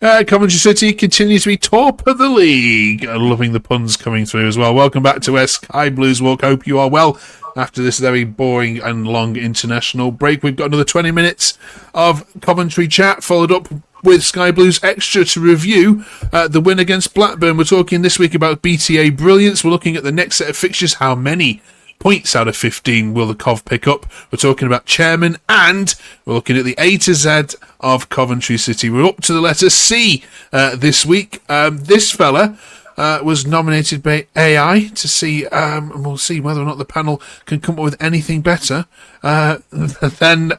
Coventry City continue to be top of the league. Loving the puns coming through as well. Welcome back to Sky Blues Walk. Hope you are well after this very boring and long international break. We've got another 20 minutes of Coventry chat, followed up with Sky Blues Extra to review the win against Blackburn. We're talking this week about BTA brilliance. We're looking at the next set of fixtures. How many points out of 15 will the Cov pick up? We're talking about chairman, and we're looking at the A to Z of Coventry City. We're up to the letter C this week. This fella was nominated by AI to see, and we'll see whether or not the panel can come up with anything better than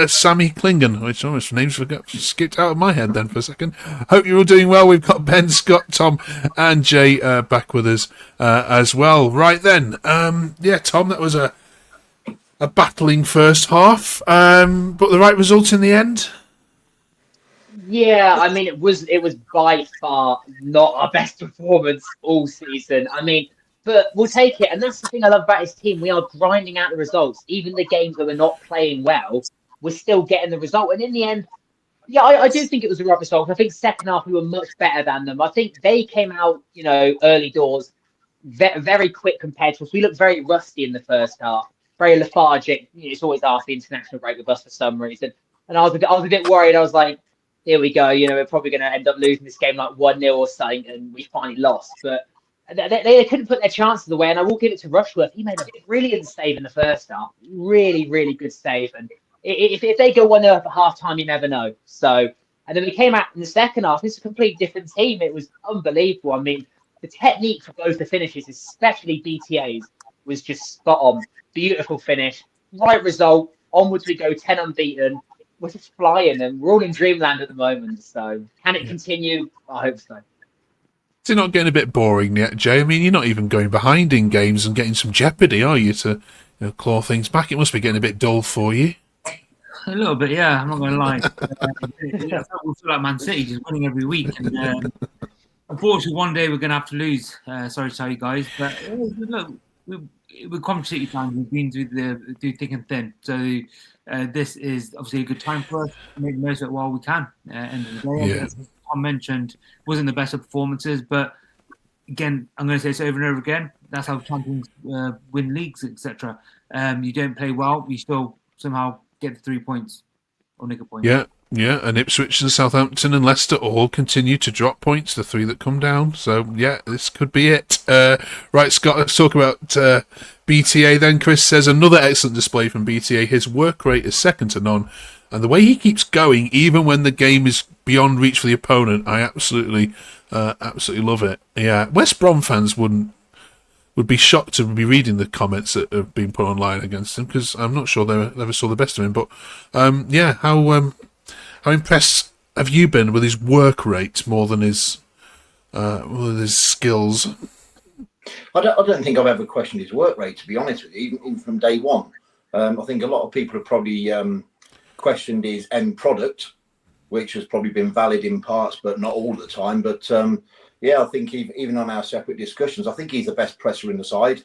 Sammy Clingan, which almost names skipped out of my head then for a second. Hope you're all doing well. We've got Ben, Scott, Tom and Jay back with us as well. Right then, Tom, that was a battling first half, but the right result in the end. Yeah, I mean, it was by far not our best performance all season. I mean, but we'll take it. And that's the thing I love about his team. We are grinding out the results. Even the games where we're not playing well, we're still getting the result. And in the end, yeah, I do think it was the right result. I think second half we were much better than them. I think they came out, early doors, very quick compared to us. We looked very rusty in the first half, very lethargic. It's always after the international break with us for some reason. And I was a bit worried. I was like, here we go. We're probably going to end up losing this game like 1-0 or something, and we finally lost. But they couldn't put their chances away, and I will give it to Rushworth. He made a brilliant save in the first half. Really, really good save. And if they go 1-0 at half time, you never know. So, and then we came out in the second half. It's a completely different team. It was unbelievable. I mean, the technique for both the finishes, especially BTA's, was just spot on. Beautiful finish. Right result. Onwards we go, 10 unbeaten. We're just flying, and we're all in dreamland at the moment. So, can it continue? I hope so. Is it not getting a bit boring yet, Jay? I mean, you're not even going behind in games and getting some jeopardy, are you, to claw things back? It must be getting a bit dull for you. A little bit, yeah. I'm not going to lie. We feel like Man City, just winning every week. And unfortunately, one day we're going to have to lose. Sorry to tell you guys, but look, we're Coventry City fans. We've been through thick and thin. So this is obviously a good time for us to make the most of it while we can. End of the day, as Tom mentioned, wasn't the best of performances, but again, I'm going to say this over and over again. That's how champions win leagues, etc. You don't play well, you still somehow get the 3 points or nick a point. Yeah, and Ipswich and Southampton and Leicester all continue to drop points, the three that come down. So, yeah, this could be it. Right, Scott, let's talk about BTA then. Chris says, another excellent display from BTA. His work rate is second to none. And the way he keeps going, even when the game is beyond reach for the opponent, I absolutely love it. Yeah, West Brom fans would be shocked to be reading the comments that have been put online against him, because I'm not sure they ever saw the best of him. But, how impressed have you been with his work rate more than his skills? I don't think I've ever questioned his work rate, to be honest with you, even from day one. I think a lot of people have probably questioned his end product, which has probably been valid in parts, but not all the time. But I think even on our separate discussions, I think he's the best presser in the side.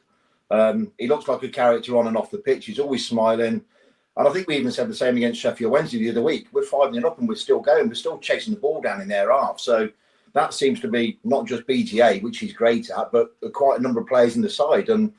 He looks like a character on and off the pitch. He's always smiling. And I think we even said the same against Sheffield Wednesday the other week. We're 5-0 up and we're still going. We're still chasing the ball down in their half. So that seems to be not just BTA, which he's great at, but quite a number of players in the side. And,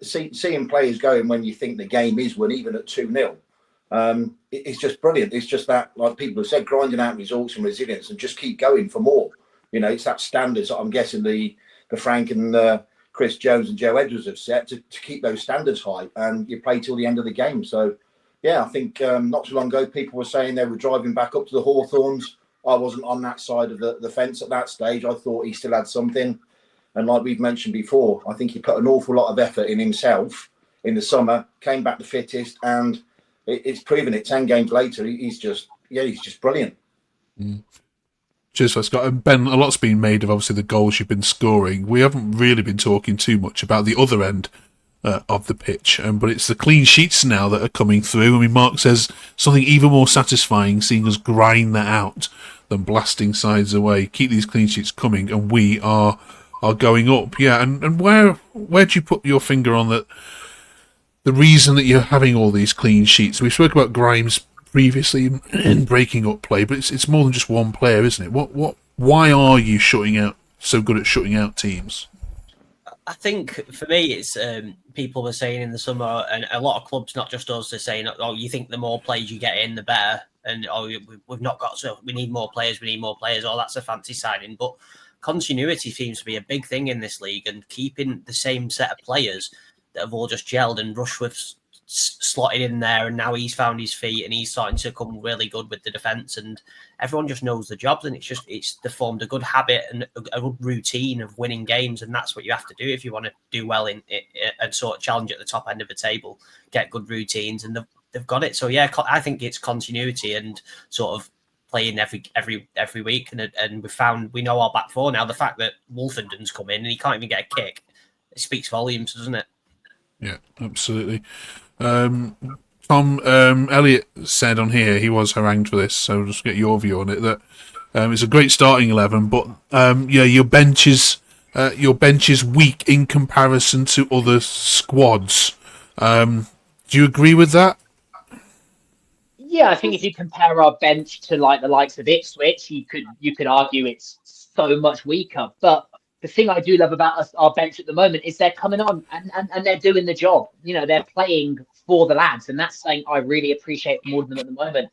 seeing players going when you think the game is won, even at 2-0, it's just brilliant. It's just that, like people have said, grinding out results and resilience and just keep going for more. It's that standards that I'm guessing the Frank and Chris Jones and Joe Edwards have set to keep those standards high, and you play till the end of the game. So, I think not too long ago, people were saying they were driving back up to the Hawthorns. I wasn't on that side of the fence at that stage. I thought he still had something. And like we've mentioned before, I think he put an awful lot of effort in himself in the summer, came back the fittest, and it's proven it. 10 games later, he's just brilliant. Mm. Cheers for Scott. And Ben, a lot's been made of obviously the goals you've been scoring. We haven't really been talking too much about the other end of the pitch, but it's the clean sheets now that are coming through. I mean, Mark says something even more satisfying seeing us grind that out than blasting sides away. Keep these clean sheets coming, and we are going up. Yeah, and where do you put your finger on the reason that you're having all these clean sheets? We spoke about Grimes previously in breaking up play, but it's more than just one player, isn't it? Why are you so good at shutting out teams? I think for me, it's people were saying in the summer, and a lot of clubs, not just us, are saying, "Oh, you think the more players you get in, the better," and we've not got, so we need more players. Oh, that's a fancy signing, but continuity seems to be a big thing in this league, and keeping the same set of players that have all just gelled, and Rushworth's slotted in there, and now he's found his feet and he's starting to come really good with the defence, and everyone just knows the jobs, and they formed a good habit and a good routine of winning games, and that's what you have to do if you want to do well in it and sort of challenge at the top end of the table, get good routines, and they've got it. So yeah, I think it's continuity and sort of playing every week, and we know our back four now. The fact that Wolfenden's come in and he can't even get a kick, it speaks volumes, doesn't it? Yeah, absolutely. Tom Elliott said on here, he was harangued for this, so just get your view on it, that it's a great starting 11, but your bench is weak in comparison to other squads. Do you agree with that? Yeah, I think if you compare our bench to like the likes of Ipswich, you could argue it's so much weaker. But the thing I do love about our bench at the moment is they're coming on and they're doing the job. You know, they're playing for the lads, and that's something I really appreciate from all of them at the moment.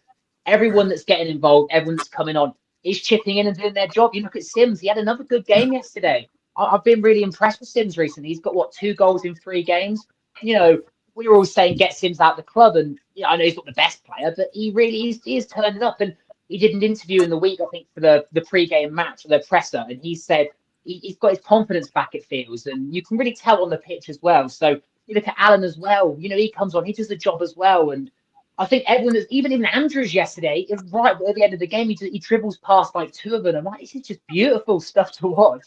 Everyone that's getting involved, everyone that's coming on, is chipping in and doing their job. You look at Sims; he had another good game yesterday. I've been really impressed with Sims recently. He's got 2 goals in 3 games. You know, we were all saying get Sims out of the club, and I know he's not the best player, but he really is turning up. And he did an interview in the week, I think, for the pre-game match, the presser, and he said he's got his confidence back, it feels, and you can really tell on the pitch as well. So you look at Alan as well. You know, he comes on, he does the job as well, and I think everyone, even Andrews yesterday, right at the end of the game, he dribbles past like 2 of them. I'm like, this is just beautiful stuff to watch.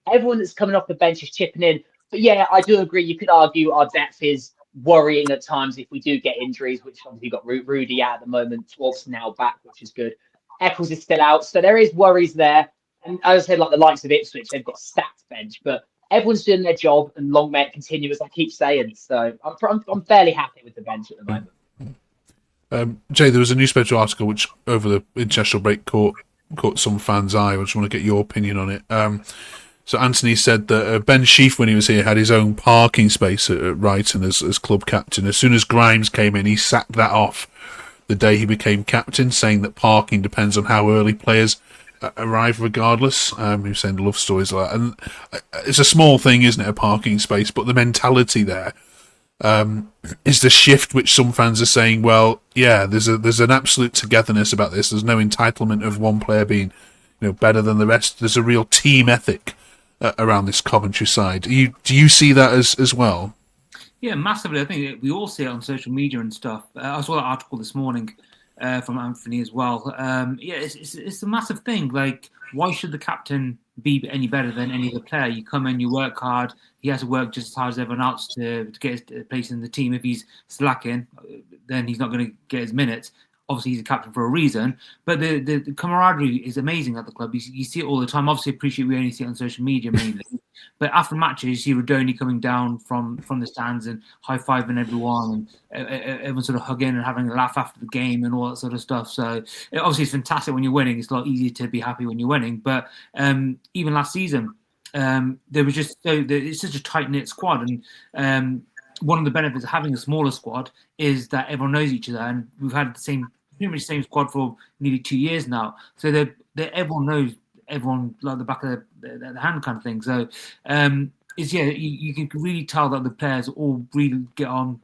Everyone that's coming off the bench is chipping in. But yeah, I do agree. You could argue our depth is worrying at times if we do get injuries, which obviously got Rudy out at the moment. 12's now back, which is good. Eccles is still out, so there is worries there. And as I said, like the likes of Ipswich, they've got stacked bench, but everyone's doing their job, and long may it continue, as I keep saying. So I'm fairly happy with the bench at the moment. Jay, there was a newspaper article which over the international break caught some fans' eye. I just want to get your opinion on it. So Anthony said that Ben Sheaf, when he was here, had his own parking space at Brighton as club captain. As soon as Grimes came in, he sacked that off the day he became captain, saying that parking depends on how early players arrive regardless. He was saying love stories like that. And it's a small thing, isn't it, a parking space, but the mentality there is the shift which some fans are saying, well, yeah, there's an absolute togetherness about this. There's no entitlement of one player being better than the rest. There's a real team ethic around this Coventry side. Do you see that as well? Yeah, massively. I think we all see it on social media and stuff. I saw that article this morning from Anthony as well. Yeah, it's a massive thing. Like, why should the captain be any better than any other player? You come in, you work hard. He has to work just as hard as everyone else to get his place in the team. If he's slacking, then he's not going to get his minutes. Obviously, he's a captain for a reason, but the camaraderie is amazing at the club. You see it all the time. Obviously, appreciate we only see it on social media mainly, but after matches, you see Rodoni coming down from the stands and high-fiving everyone, and everyone sort of hugging and having a laugh after the game and all that sort of stuff. So obviously, it's fantastic when you're winning. It's a lot easier to be happy when you're winning. But even last season, there was just it's such a tight-knit squad, and one of the benefits of having a smaller squad is that everyone knows each other, and we've had pretty much the same squad for nearly 2 years now. So everyone knows everyone like the back of the hand kind of thing. So you can really tell that the players all really get on.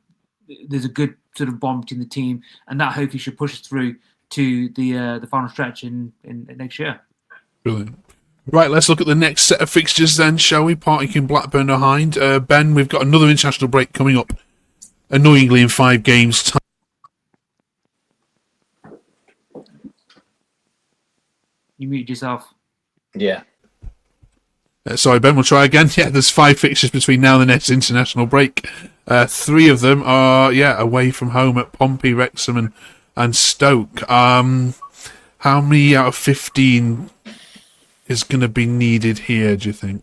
There's a good sort of bond between the team, and that hopefully should push us through to the final stretch in next year. Brilliant. Right, let's look at the next set of fixtures then, shall we? Partick and Blackburn behind. Ben, we've got another international break coming up, annoyingly, in 5 games' time. You muted yourself. Yeah. Sorry, Ben, we'll try again. Yeah, there's 5 fixtures between now and the next international break. 3 of them are, away from home at Pompey, Wrexham and Stoke. How many out of 15... is going to be needed here, do you think?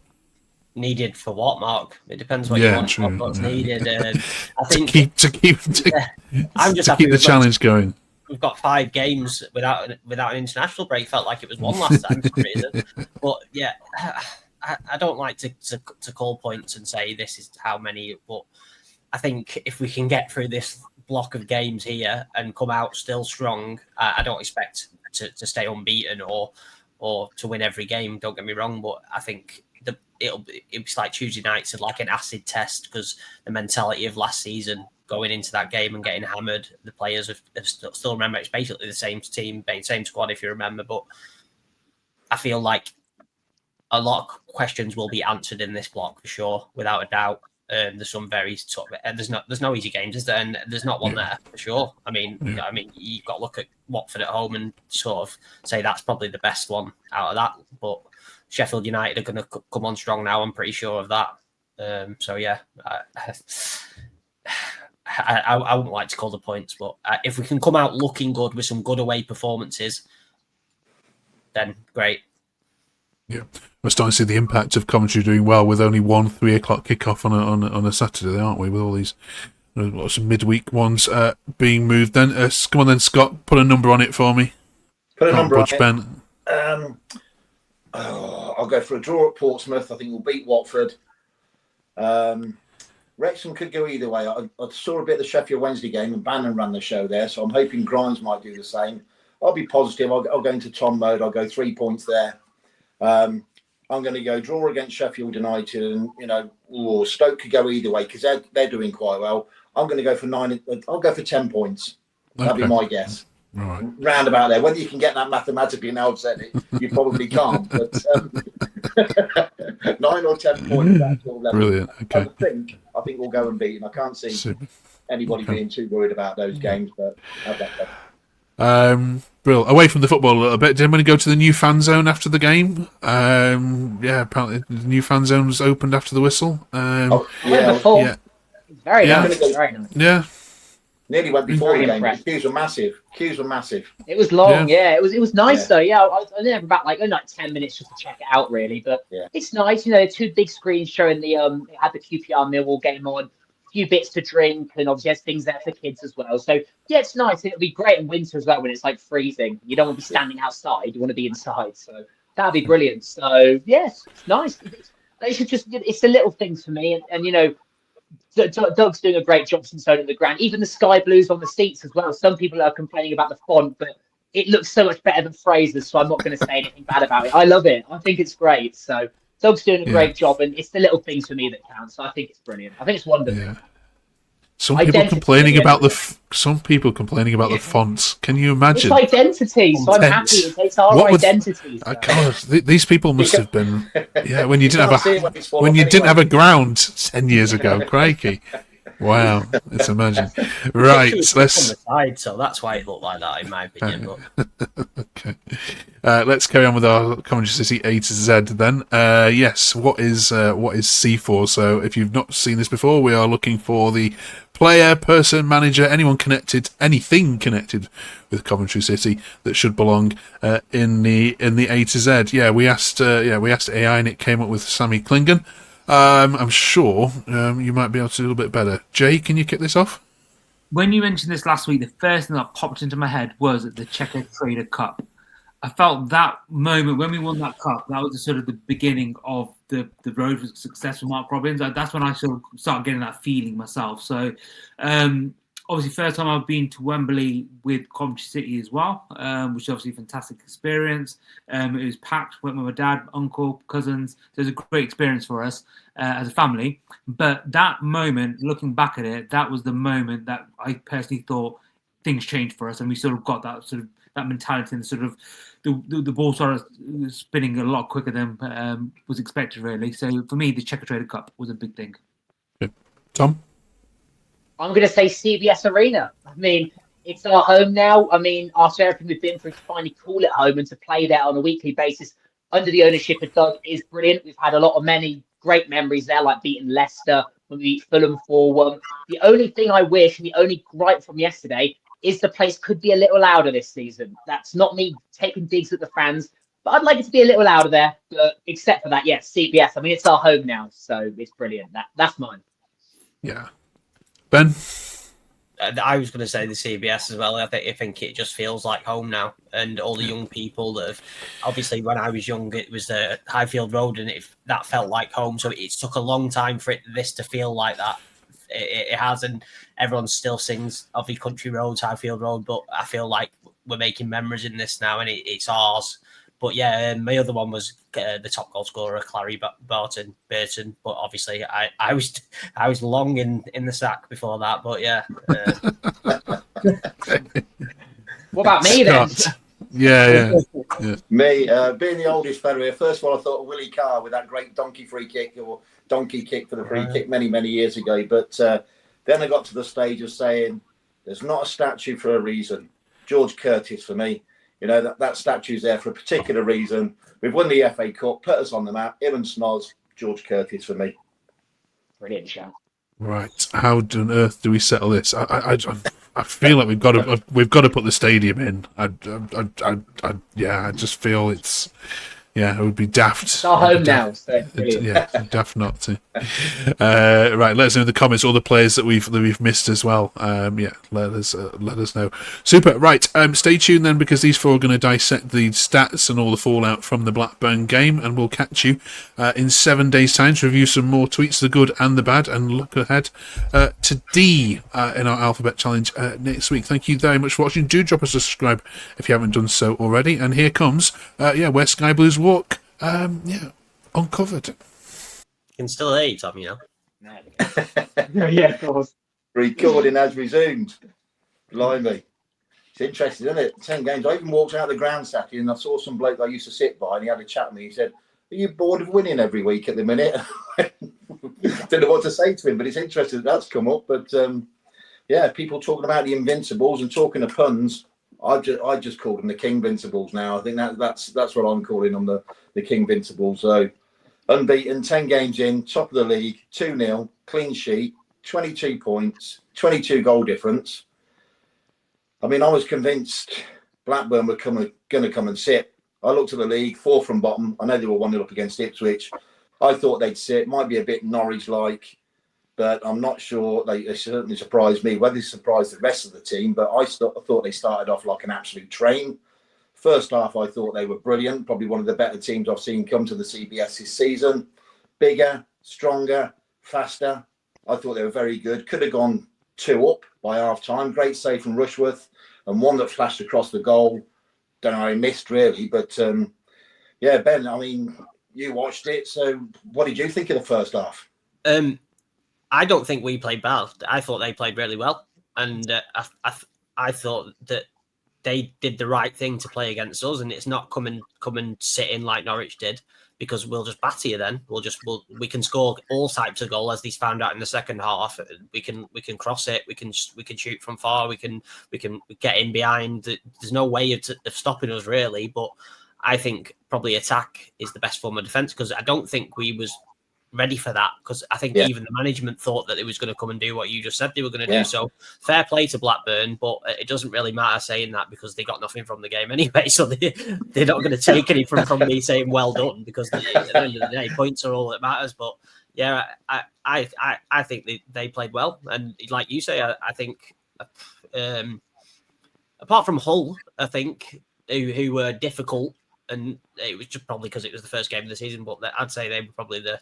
Needed for what, Mark? It depends what you want. True, what's needed. I think to keep I'm just to keep the challenge going. we've got 5 games without an international break. Felt like it was one last time for some reason. But yeah, I don't like to call points and say this is how many. But I think if we can get through this block of games here and come out still strong, I don't expect to stay unbeaten or to win every game. Don't get me wrong, but I think it's like Tuesday nights like an acid test, because the mentality of last season going into that game and getting hammered, the players have still remember it's basically the same team, same squad if you remember. But I feel like a lot of questions will be answered in this block for sure, without a doubt. There's some very sort of there's no easy games, is there? And there's not one there for sure. I mean, you've got to look at Watford at home and sort of say that's probably the best one out of that. But Sheffield United are going to come on strong now. I'm pretty sure of that. So yeah, I wouldn't like to call the points, but if we can come out looking good with some good away performances, then great. Yeah, we're starting to see the impact of Coventry doing well with only one 3 o'clock kickoff on a Saturday, aren't we? With all these lots of midweek ones being moved. Then come on, then Scott, put a number on it for me. Put a number on it. Ben. I'll go for a draw at Portsmouth. I think we'll beat Watford. Wrexham could go either way. I saw a bit of the Sheffield Wednesday game, and Bannon ran the show there, so I'm hoping Grimes might do the same. I'll be positive. I'll go into Tom mode. I'll go 3 points there. I'm going to go draw against Sheffield United, and Stoke could go either way because they're doing quite well. I'm going to go for 9. I'll go for 10 points. That'd be my guess. Right. Round about there. Whether you can get that mathematically, now I've said it, you probably can't. But 9 or 10 points. That sort of level. Brilliant. Okay. I think we'll go and beat, and I can't see anybody being too worried about those games. But have that. Brill. Away from the football a little bit, did anybody go to the new fan zone after the game? Apparently the new fan zone was opened after the whistle. Yeah. Very nice. Very nice. Yeah. Nearly went before the game. The queues were massive. It was long, yeah. It was nice though. Yeah, I was there for about like 10 minutes just to check it out, really. But it's nice, 2 big screens showing the it had the QPR Millwall game on, a few bits to drink, and obviously there's things there for kids as well. So yeah, it's nice. It'll be great in winter as well when it's like freezing. You don't want to be standing outside. You want to be inside. So that'd be brilliant. So yes, it's nice. It's the little things for me, and Doug's doing a great job since owning the ground. Even the sky blues on the seats as well. Some people are complaining about the font, but it looks so much better than Fraser's, so I'm not going to say anything bad about it. I love it. I think it's great. So Doug's doing a great job, and it's the little things for me that count. So I think it's brilliant. I think it's wonderful. Yeah. Some people complaining about the fonts. Can you imagine? It's identity, so I'm happy. It's our identity. So. God, these people must have been. Yeah, when you didn't have a ground 10 years ago, crikey! Wow, it's amazing. Right, let's. On the side, so that's why it looked like that, in my opinion. Okay, let's carry on with our Coventry City A to Z then. Yes, what is C4? So, if you've not seen this before, we are looking for the player, person, manager, anything connected with Coventry City that should belong in the A to Z. Yeah, we asked AI, and it came up with Sammy Clingan. I'm sure you might be able to do a little bit better. Jay, can you kick this off? When you mentioned this last week, the first thing that popped into my head was the Checker Trader Cup. I felt that moment when we won that cup, that was the sort of the beginning of the road for success for Mark Robbins. That's when I sort of started getting that feeling myself. So, obviously, first time I've been to Wembley with Coventry City as well, which is obviously a fantastic experience. It was packed. Went with my dad, uncle, cousins. So it was a great experience for us as a family. But that moment, looking back at it, that was the moment that I personally thought things changed for us, and we sort of got that sort of that mentality and sort of the ball started spinning a lot quicker than was expected, really. So for me, the Checker Trader Cup was a big thing. Good. Tom? I'm going to say CBS Arena. I mean, it's our home now. I mean, after everything we've been through, to finally call it home and to play there on a weekly basis under the ownership of Doug is brilliant. We've had many great memories there, like beating Leicester when we beat Fulham 4-1. The only thing I wish, and the only gripe from yesterday, is the place could be a little louder this season. That's not me taking digs at the fans, but I'd like it to be a little louder there. But except for that, yes, CBS. I mean, it's our home now, so it's brilliant. That's mine. Yeah. Ben? I was going to say the CBS as well. I think it just feels like home now, and all the young people that have obviously when I was young, it was Highfield Road, and that felt like home. So it took a long time for this to feel like that. It has, and everyone still sings of the country roads, Highfield Road, but I feel like we're making memories in this now, and it's ours. But yeah, my other one was the top goal scorer, Clary Burton. But obviously, I was long in the sack before that. But yeah. What about me then? Yeah. Me, being the oldest fella here, first of all, I thought of Willie Carr with that great donkey free kick or donkey kick for the free kick many, many years ago. But then I got to the stage of saying, there's not a statue for a reason. George Curtis for me. You know, that statue's there for a particular reason. We've won the FA Cup, put us on the map. Him and Snoz, George Curtis for me. Brilliant shout. Right. How on earth do we settle this? I feel like we've got to put the stadium in. I just feel it's. Yeah, it would be daft. It's our home now, so yeah, daft not to. Right, let us know in the comments all the players that we've missed as well. Let us know. Super. Right, stay tuned then because these four are going to dissect the stats and all the fallout from the Blackburn game, and we'll catch you in 7 days' time to review some more tweets, the good and the bad, and look ahead to D in our Alphabet Challenge next week. Thank you very much for watching. Do drop us a subscribe if you haven't done so already. And here comes where Sky Blues walk. Uncovered. You can still hear you, Tom, you know. Yeah, of course. Recording has resumed. Blimey. It's interesting, isn't it? 10 games. I even walked out of the ground Saturday and I saw some bloke I used to sit by and he had a chat with me. He said, are you bored of winning every week at the minute? Don't know what to say to him, but it's interesting that's come up. But people talking about the Invincibles and talking of puns. I just called them the King Vincibles now. I think that's what I'm calling them, the King Vincibles. So unbeaten, 10 games in, top of the league, 2-0, clean sheet, 22 points, 22 goal difference. I mean, I was convinced Blackburn were going to come and sit. I looked at the league, 4 from bottom. I know they were 1-0 up against Ipswich. I thought they'd sit. Might be a bit Norwich-like, but I'm not sure. They certainly surprised me. Whether they surprised the rest of the team, but I thought they started off like an absolute train. First half, I thought they were brilliant. Probably one of the better teams I've seen come to the CBS this season. Bigger, stronger, faster. I thought they were very good. Could have gone 2 up by half-time. Great save from Rushworth and one that flashed across the goal. Don't know how he missed, really. But, Ben, I mean, you watched it. So what did you think of the first half? I don't think we played bad. I thought they played really well. And I thought that they did the right thing to play against us. And it's not come and sit in like Norwich did, because we'll just batter you then. We can score all types of goal, as these found out in the second half. We can cross it. We can shoot from far. We can get in behind. There's no way of stopping us, really. But I think probably attack is the best form of defence, because I don't think we was ready for that, because I think even the management thought that it was going to come and do what you just said they were going to do. So fair play to Blackburn, but it doesn't really matter saying that because they got nothing from the game anyway. So they're not going to take anything from me saying well done, because at the end of the day, points are all that matters. But yeah, I think they played well, and like you say, I think apart from Hull, I think who were difficult, and it was just probably because it was the first game of the season, but I'd say they were probably the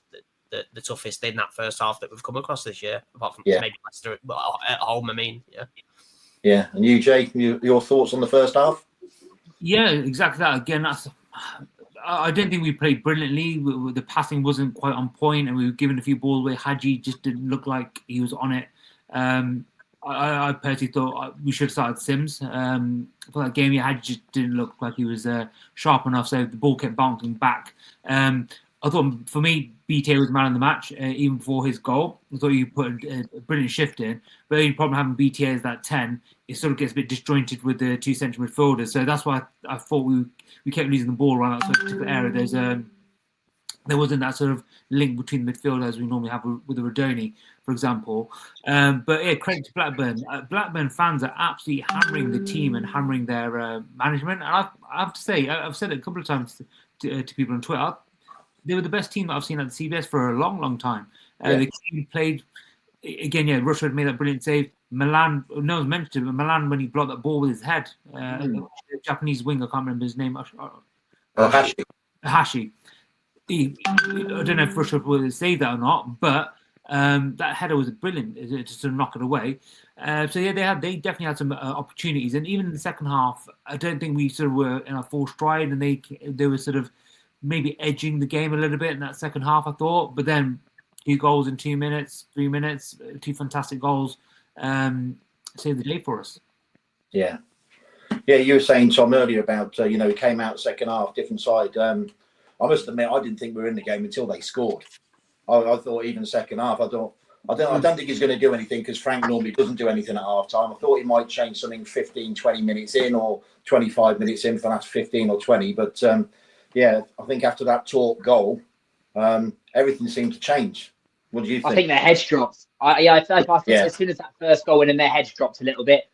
toughest in that first half that we've come across this year, apart from maybe Leicester at home. I mean, yeah. And you, Jay, your thoughts on the first half? Yeah, exactly that. Again, I didn't think we played brilliantly. The passing wasn't quite on point, and we were giving a few balls away. Hadji just didn't look like he was on it. I personally thought we should have started Sims. For that game, Hadji just didn't look like he was sharp enough, so the ball kept bouncing back. I thought, for me, BTA was man of the match, even before his goal. I thought you put a brilliant shift in. But the only problem having BTA is that 10, it sort of gets a bit disjointed with the 2 central midfielders. So that's why I thought we kept losing the ball around that particular area. There wasn't that sort of link between the midfielders as we normally have with the Rodoni, for example. But yeah, credit to Blackburn. Blackburn fans are absolutely hammering the team and hammering their management. And I have to say, I've said it a couple of times to people on Twitter, they were the best team that I've seen at the CBS for a long, long time. The team played, again, Rushford made that brilliant save. Milan, no one's mentioned it, but Milan, when he blocked that ball with his head, the Japanese winger, I can't remember his name. Hashi. I don't know if Russia will say that or not, but that header was brilliant to sort of knock it away. So yeah, they definitely had some opportunities, and even in the second half, I don't think we sort of were in our full stride, and they were sort of maybe edging the game a little bit in that second half, I thought. But then 2 goals in 2 minutes, 3 minutes, 2 fantastic goals, saved the day for us. Yeah, you were saying, Tom, earlier about we came out second half, different side. I must admit, I didn't think we were in the game until they scored. I thought even second half, I don't think he's going to do anything, because Frank normally doesn't do anything at half time. I thought he might change something 15, 20 minutes in, or 25 minutes in for the last 15 or 20. But I think after that Torp goal, everything seemed to change. What do you think? I think their heads dropped. I think as soon as that first goal went in, their heads dropped a little bit.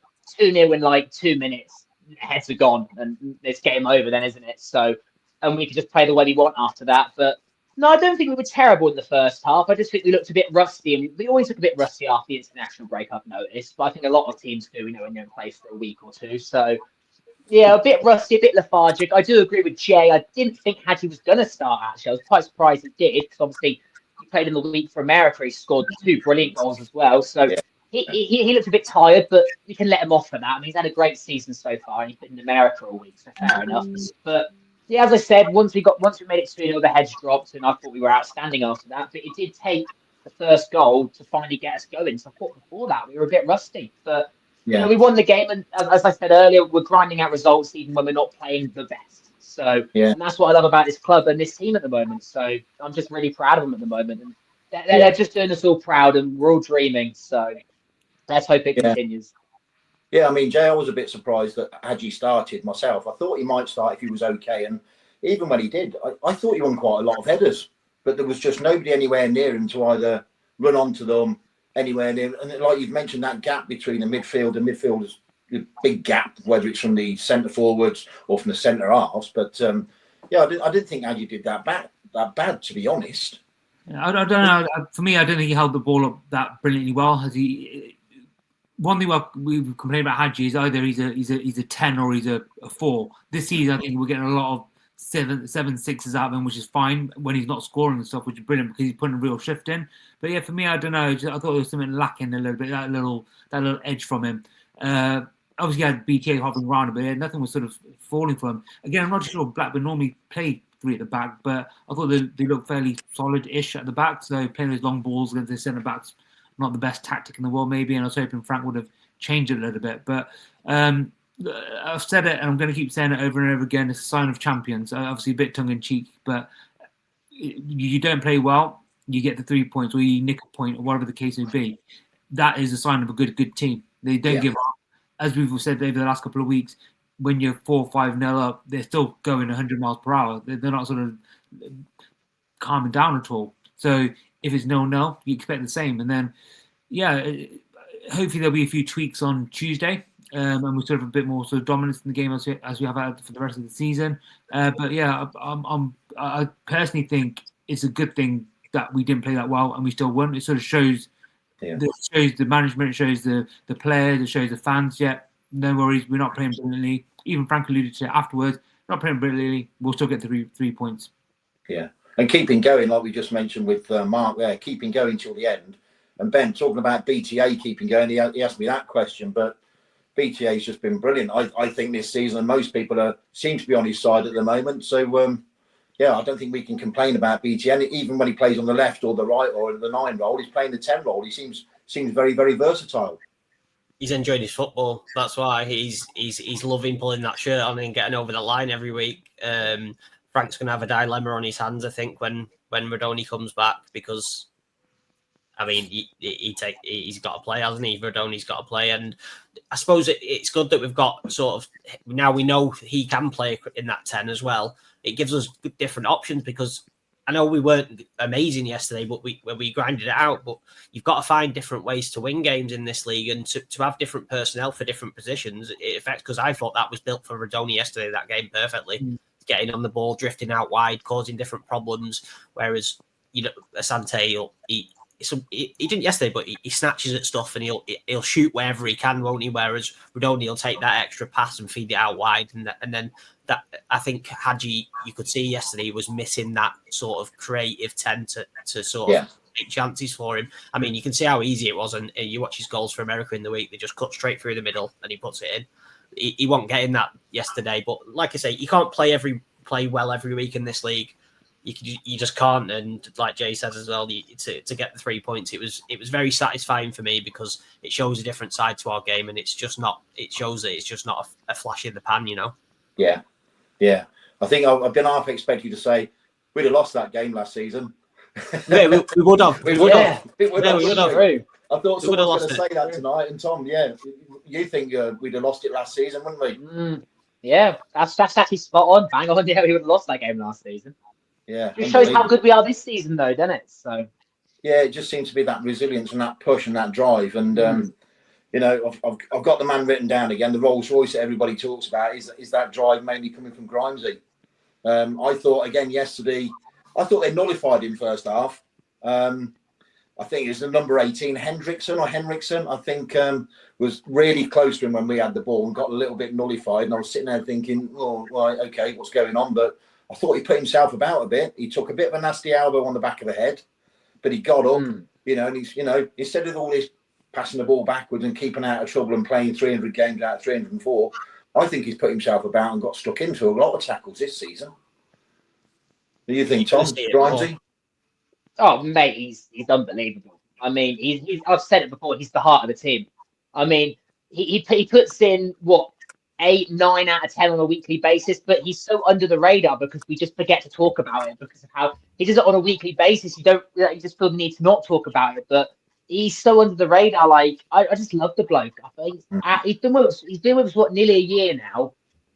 2-0 in like 2 minutes, heads are gone, and it's game over then, isn't it? So, and we could just play the way we want after that. But no, I don't think we were terrible in the first half. I just think we looked a bit rusty, and we always look a bit rusty after the international break, I've noticed. But I think a lot of teams do, when you're in place for a week or two. So, yeah, a bit rusty, a bit lethargic. I do agree with Jay. I didn't think Hadji was going to start, actually. I was quite surprised he did, because obviously he played in the week for America. He scored 2 brilliant goals as well. So he looked a bit tired, but we can let him off for that. I mean, he's had a great season so far, and he's been in America all week, so fair enough. But yeah, as I said, once we made it 2-0, the heads dropped, and I thought we were outstanding after that. But it did take the first goal to finally get us going. So I thought before that we were a bit rusty. But we won the game, and as I said earlier, we're grinding out results even when we're not playing the best. So and that's what I love about this club and this team at the moment. So I'm just really proud of them at the moment, and they're just doing us all proud, and we're all dreaming. So let's hope it continues. Yeah, I mean, Jay, I was a bit surprised that Hadji started myself. I thought he might start if he was okay. And even when he did, I thought he won quite a lot of headers. But there was just nobody anywhere near him to either run onto them anywhere near. And like you've mentioned, that gap between the midfield and midfielders, the big gap, whether it's from the centre forwards or from the centre halves. But I didn't think Hadji did that bad, to be honest. I don't know. For me, I don't think he held the ball up that brilliantly well. One thing we've complained about Hadji is either he's a 10 or he's a 4. This season, I think we're getting a lot of 7-6s out of him, which is fine when he's not scoring and stuff, which is brilliant because he's putting a real shift in. But yeah, for me, I don't know. I thought there was something lacking a little bit, that little edge from him. Obviously, he had BTA hopping around a bit. Nothing was sort of falling for him. Again, I'm not sure Blackburn normally play 3 at the back, but I thought they looked fairly solid-ish at the back. So playing those long balls against the centre backs, not the best tactic in the world, maybe, and I was hoping Frank would have changed it a little bit. But I've said it, and I'm going to keep saying it over and over again. It's a sign of champions. Obviously, a bit tongue-in-cheek, but you don't play well, you get the 3 points, or you nick a point, or whatever the case may be. That is a sign of a good team. They don't give up. As we've said over the last couple of weeks, when you're 4-5-0 up, they're still going 100 miles per hour. They're not sort of calming down at all. So if it's 0-0, you expect the same. And then, hopefully there'll be a few tweaks on Tuesday, and we sort of a bit more sort of dominance in the game as we have had for the rest of the season. But yeah, I personally think it's a good thing that we didn't play that well and we still won. It sort of shows the management, it shows the players, it shows the fans. Yeah, no worries, we're not playing brilliantly. Even Frank alluded to it afterwards. Not playing brilliantly, we'll still get the 3 points. Yeah. And keeping going, like we just mentioned with Mark there, keeping going till the end. And Ben, talking about BTA keeping going, he asked me that question, but BTA's just been brilliant. I think this season, and most people seem to be on his side at the moment. So, I don't think we can complain about BTA. And even when he plays on the left or the right or the 9 role, he's playing the 10 role. He seems very, very versatile. He's enjoyed his football. That's why he's loving pulling that shirt on and getting over the line every week. Frank's going to have a dilemma on his hands, I think, when Rodoni comes back, because, I mean, he's got to play, hasn't he? Rodoni's got to play. And I suppose it's good that we've got sort of, now we know he can play in that 10 as well. It gives us different options, because I know we weren't amazing yesterday, but we grinded it out. But you've got to find different ways to win games in this league, and to have different personnel for different positions. It affects, because I thought that was built for Rodoni yesterday, that game, perfectly. Getting on the ball, drifting out wide, causing different problems. Whereas, Asante, he didn't yesterday, but he snatches at stuff and he'll shoot wherever he can, won't he? Whereas Rodoni will take that extra pass and feed it out wide, and then that I think Hadji, you could see yesterday, was missing that sort of creative 10 to sort of make chances for him. I mean, you can see how easy it was, and you watch his goals for America in the week; they just cut straight through the middle and he puts it in. He won't get in that yesterday, but like I say, you can't play well every week in this league. You just can't, and like Jay says as well, to get the 3 points, it was very satisfying for me because it shows a different side to our game, and it shows that it's just not a flash in the pan, you know. Yeah. I think I've been half expecting you to say we'd have lost that game last season. Yeah, we would have. We would have. We would have. I thought someone was going to say that it tonight, and Tom, you think we'd have lost it last season, wouldn't we? Yeah, that's actually spot on. Bang on. Yeah, we would have lost that game last season. Yeah, it shows how good we are this season, though, doesn't it? So yeah, it just seems to be that resilience and that push and that drive. And you know, I've got the man written down again. The Rolls Royce that everybody talks about is that drive mainly coming from Grimesy. I thought again yesterday, I thought they nullified him first half. I think it's the number 18, Henriksen. I think was really close to him when we had the ball and got a little bit nullified. And I was sitting there thinking, oh, right, okay, what's going on? But I thought he put himself about a bit. He took a bit of a nasty elbow on the back of the head, but he got up, you know, and he's, you know, instead of all this passing the ball backwards and keeping out of trouble and playing 300 games out of 304, I think he's put himself about and got stuck into a lot of tackles this season. What do you think, Tom? Grimesy? Oh, mate, he's unbelievable. I mean, he's I've said it before, he's the heart of the team. I mean, he puts in, 8, 9 out of 10 on a weekly basis, but he's so under the radar because we just forget to talk about it because of how he does it on a weekly basis. You just feel the need to not talk about it, but he's so under the radar. Like, I just love the bloke. I think he's been with us nearly a year now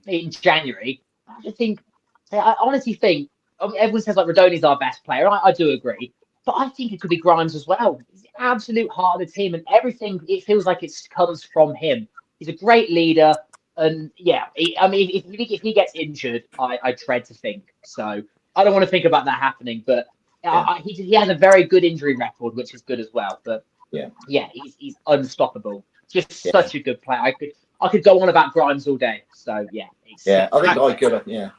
in January. I honestly think, everyone says like Rodoni's our best player. I do agree, but I think it could be Grimes as well. He's the absolute heart of the team, and everything, it feels like it comes from him. He's a great leader. And yeah, I mean, if he gets injured, I dread to think. So I don't want to think about that happening. But he has a very good injury record, which is good as well. But yeah, he's unstoppable. Just such a good player. I could go on about Grimes all day. So yeah, I think I could. Yeah,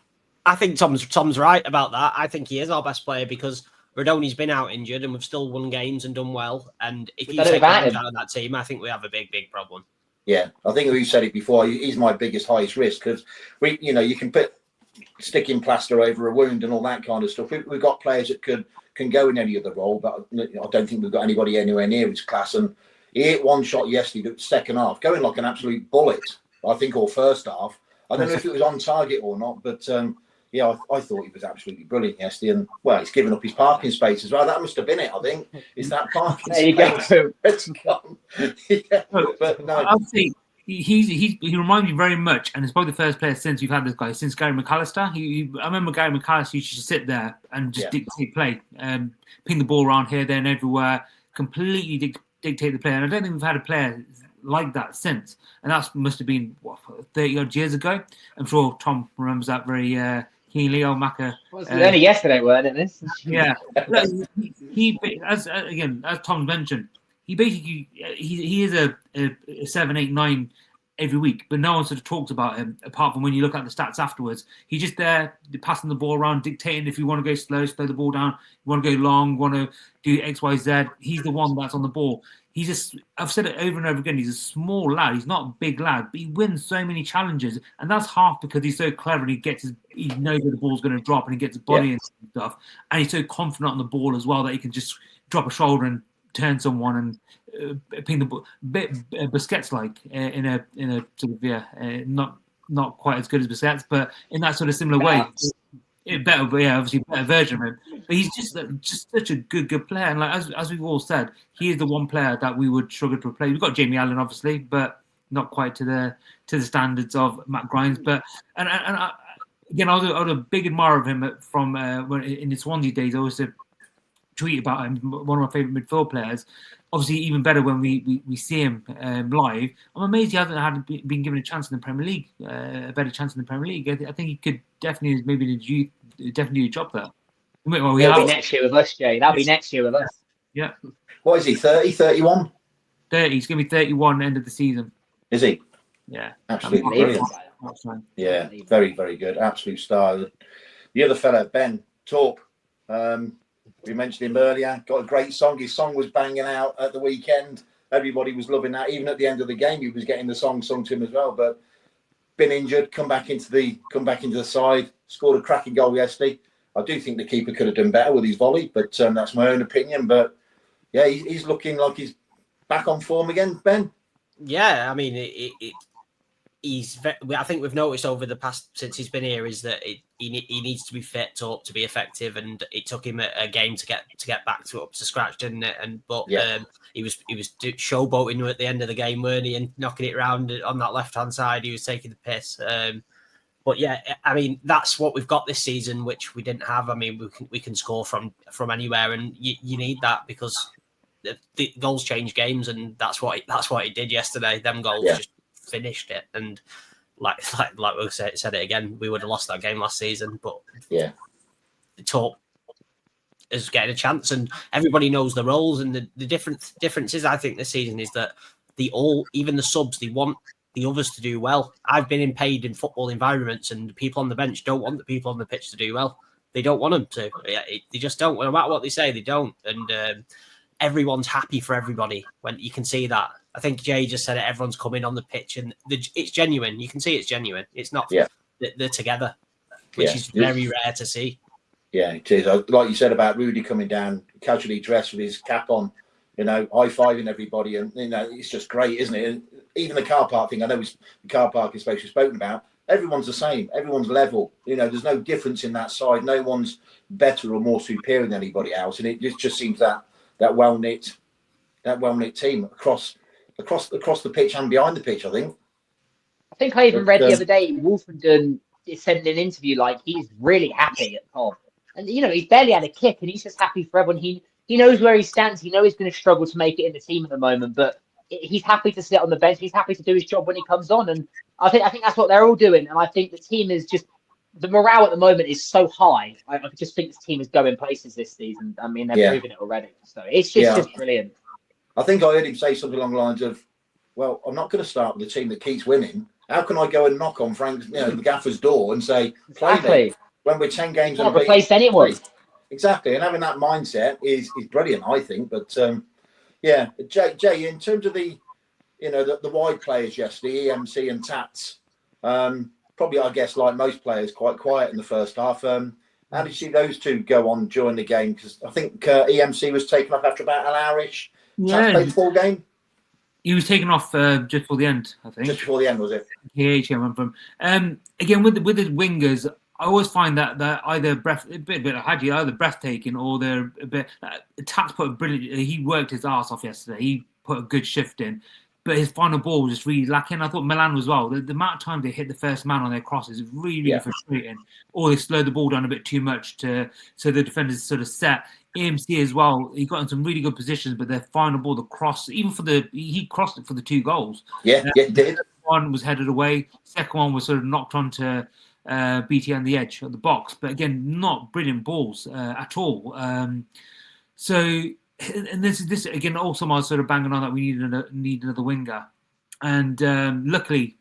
I think Tom's right about that. I think he is our best player because Rodoni's been out injured, and we've still won games and done well. And if you take Grimes out of that team, I think we have a big problem. Yeah, I think we've said it before. He's my highest risk because you can put sticking plaster over a wound and all that kind of stuff. We've got players that can go in any other role, but I don't think we've got anybody anywhere near his class. And he hit one shot yesterday, the second half, going like an absolute bullet. I think, or first half. I don't know if it was on target or not, but I thought he was absolutely brilliant yesterday. And well, he's given up his parking space as well. That must have been it. I think it's that parking space. There you go. It's gone. But no. I'll say he reminds me very much, and it's probably the first player since we've had this guy, since Gary McAllister. I remember Gary McAllister used to sit there and just dictate play, ping the ball around here, there, and everywhere, completely dictate the play. And I don't think we've had a player like that since. And that must have been 30 odd years ago. I'm sure Tom remembers that very keenly. Maka. It was only yesterday, weren't it? This. Yeah. He as Tom mentioned, he basically he is a 7, 8, 9 every week, but no one sort of talks about him apart from when you look at the stats afterwards. He's just there passing the ball around, dictating if you want to go slow the ball down, you want to go long, want to do X, Y, Z. He's the one that's on the ball. He's just, I've said it over and over again, he's a small lad. He's not a big lad, but he wins so many challenges. And that's half because he's so clever and he knows where the ball's going to drop and he gets his body and stuff. And he's so confident on the ball as well that he can just drop a shoulder and turn someone and ping the ball. Busquets-like in a sort of, not quite as good as Busquets, but in that sort of similar way. Obviously a better version of him. But he's just such a good player. And like as we've all said, he is the one player that we would struggle to replace. We've got Jamie Allen, obviously, but not quite to the standards of Matt Grimes. But I was a big admirer of him from when in his Swansea days. I always tweet about him, one of my favourite midfield players. Obviously, even better when we see him live. I'm amazed he hasn't been given a chance in the Premier League, a better chance in the Premier League. I think he could definitely do a job there. Well, That'll be next year with us, Jay. That'll be next year with us. Yeah. What is he, 30, 31? 30. He's going to be 31 end of the season. Is he? Yeah. Absolutely Unbelievable. brilliant. Yeah, very, very good. Absolute star. The other fella, Ben Torp, we mentioned him earlier, got a great song. His song was banging out at the weekend. Everybody was loving that. Even at the end of the game, he was getting the song sung to him as well. But been injured, come back into the side, scored a cracking goal yesterday. I do think the keeper could have done better with his volley, but that's my own opinion. But yeah, he's looking like he's back on form again, Ben. Yeah, I mean, I think we've noticed over the past since he's been here is that he needs to be fit to be effective, and it took him a game to get back up to scratch, didn't it? He was showboating at the end of the game, weren't he, and knocking it around on that left hand side. He was taking the piss. But yeah, I mean, that's what we've got this season, which we didn't have. I mean, we can score from anywhere, and you need that because the goals change games, and that's what it did yesterday. Them goals just finished it, and like we said it again, we would have lost that game last season. But the top is getting a chance, and everybody knows the roles. And the differences I think this season is that even the subs, they want the others to do well. I've been paid in football environments, and the people on the bench don't want the people on the pitch to do well. They don't want them to. They just don't. No matter what they say, they don't. And everyone's happy for everybody. When you can see that. I think Jay just said it. Everyone's coming on the pitch, and it's genuine. You can see it's genuine. It's not. They're together, which is very rare to see. Yeah, it is. Like you said about Rudy coming down, casually dressed with his cap on, high-fiving everybody, and it's just great, isn't it? And even the car park thing, I know the car park is supposed to be spoken about. Everyone's the same. Everyone's level. There's no difference in that side. No one's better or more superior than anybody else, and it just seems that well-knit team across the pitch and behind the pitch. I think I even read the other day Wolfenden is sending an interview like he's really happy at Cov, and he's barely had a kick, and he's just happy for everyone. He knows where he stands. He knows he's going to struggle to make it in the team at the moment, but he's happy to sit on the bench. He's happy to do his job when he comes on, and I think that's what they're all doing. And I think the team is just the morale at the moment is so high. I just think this team is going places this season. I mean, they're proving it already. So it's just brilliant. I think I heard him say something along the lines of, "Well, I'm not going to start with a team that keeps winning. How can I go and knock on Frank's, the gaffer's door and say, play me when we're 10 games and replace anyone?" Exactly, and having that mindset is brilliant, I think. But Jay, in terms of the wide players yesterday, EMC and Tats, probably I guess like most players, quite quiet in the first half. How did you see those two go on during the game? Because I think EMC was taken off after about an hour-ish. Tats played the full game. He was taken off just before the end, I think. Just before the end, was it? I went from. Again, with the wingers, I always find that either a bit either breathtaking or they're a bit. Tats put a brilliant. He worked his arse off yesterday. He put a good shift in, but his final ball was just really lacking. I thought Milan as well. The amount of time they hit the first man on their crosses is really frustrating. Or they slowed the ball down a bit too much so the defenders sort of set. EMC as well, he got in some really good positions, but their final ball, the cross, he crossed it for the 2 goals. Yeah, he did. One was headed away. Second one was sort of knocked onto BT on the edge of the box, but again, not brilliant balls at all. So, and this again, also I was sort of banging on that we need another winger, and luckily,